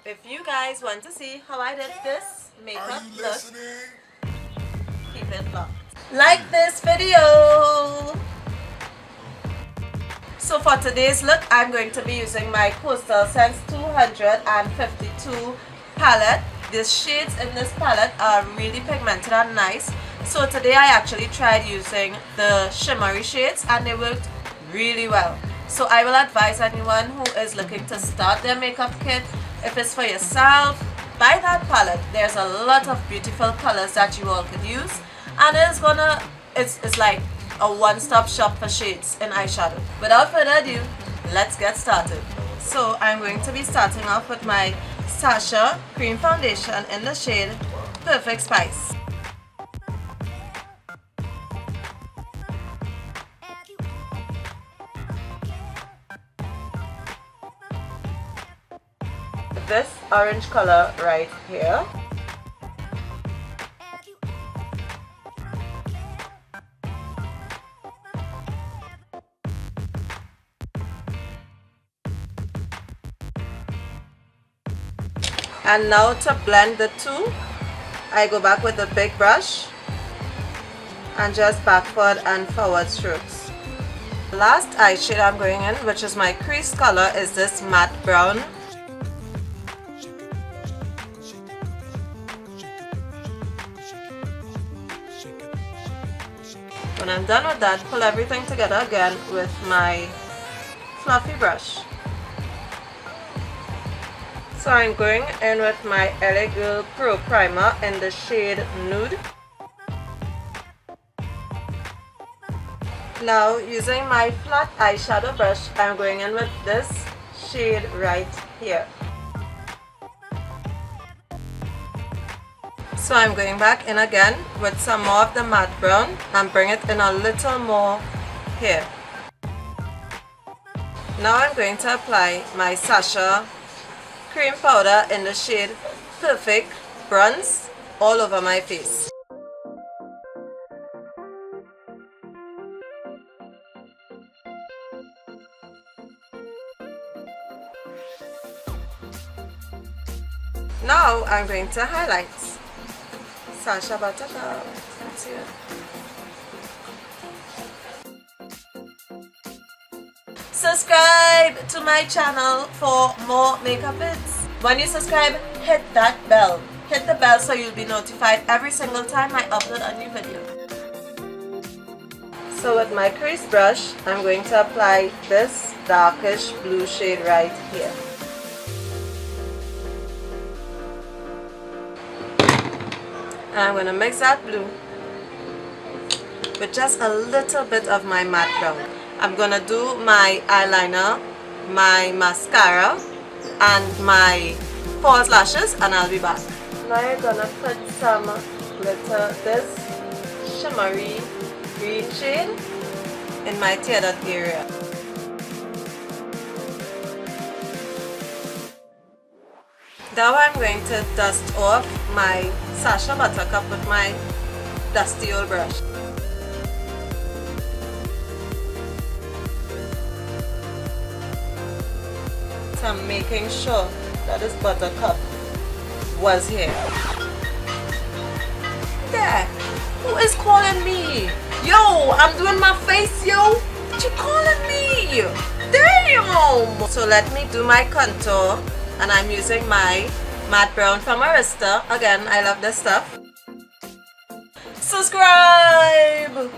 If you guys want to see how I did this makeup look, keep it locked. Like this video! So for today's look, I'm going to be using my Coastal Sense 252 palette. The shades in this palette are really pigmented and nice. So today I actually tried using the shimmery shades and they worked really well. So I will advise anyone who is looking to start their makeup kit, if it's for yourself, buy that palette. There's a lot of beautiful colors that you all could use, and it's like a one-stop shop for shades in eyeshadow. Without further ado, let's get started. So I'm going to be starting off with my Sasha cream foundation in the shade Perfect Spice. This orange color right here. And now to blend the two, I go back with a big brush and just backward and forward strokes. The last eye shade I'm going in, which is my crease color, is this matte brown. When I'm done with that, pull everything together again with my fluffy brush. So I'm going in with my LA Girl Pro Primer in the shade Nude. Now using my flat eyeshadow brush, I'm going in with this shade right here. So I'm going back in again with some more of the matte brown and bring it in a little more here. Now I'm going to apply my Sasha cream powder in the shade Perfect Bronze all over my face. Now I'm going to highlight. Sasha Buttercup. That's it. Subscribe to my channel for more makeup hits. When you subscribe, hit that bell. Hit the bell so you'll be notified every single time I upload a new video. So with my crease brush, I'm going to apply this darkish blue shade right here. And I'm going to mix that blue with just a little bit of my matte brown. I'm going to do my eyeliner, my mascara, and my false lashes, and I'll be back. Now I'm going to put some glitter, this shimmery green shade, in my tear duct area. Now I'm going to dust off my Sasha Buttercup with my dusty old brush. So I'm making sure that this Buttercup was here. There! Who is calling me? Yo! I'm doing my face, yo! What you calling me? Damn! So let me do my contour. And I'm using my matte brown from Arista. Again, I love this stuff. Subscribe!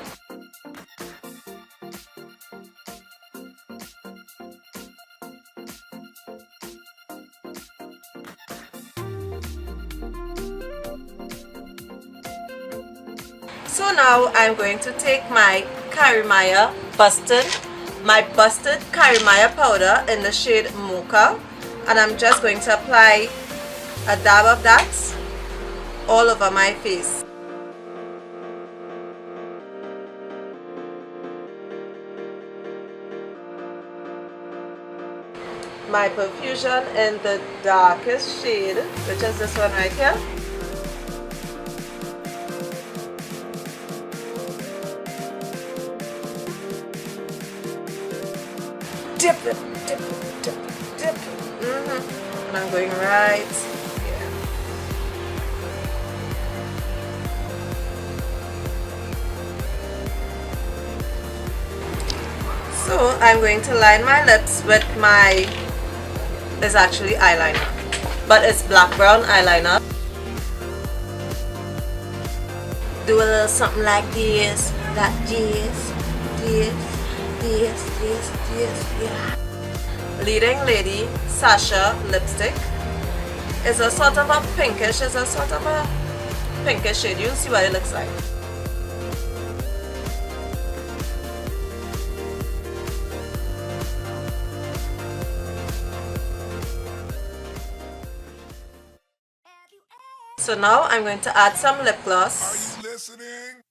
So now I'm going to take my busted Carimaya powder in the shade Mocha. And I'm just going to apply a dab of that all over my face. My perfusion in the darkest shade, which is this one right here. Dip it, dip it, dip it, dip it. and I'm going right here. So I'm going to line my lips with my, it's actually eyeliner, but it's black brown eyeliner. Do a little something like this, yeah. Leading Lady Sasha lipstick is a sort of a pinkish, shade. You'll see what it looks like. So now I'm going to add some lip gloss. Are you listening?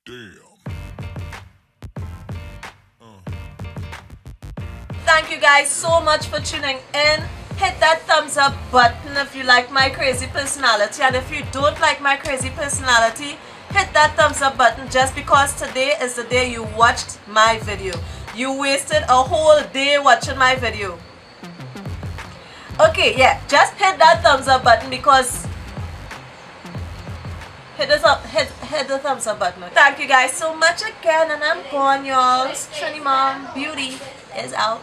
Damn. Thank you guys so much for tuning in. Hit that thumbs up button if you like my crazy personality, and if you don't like my crazy personality, hit that thumbs up button, just because today is the day you watched my video. You wasted a whole day watching my video. Okay, yeah, just hit that thumbs up button, because hit the thumbs up button. Thank you guys so much again, and I'm gone, y'all. Trini Mom Beauty is out.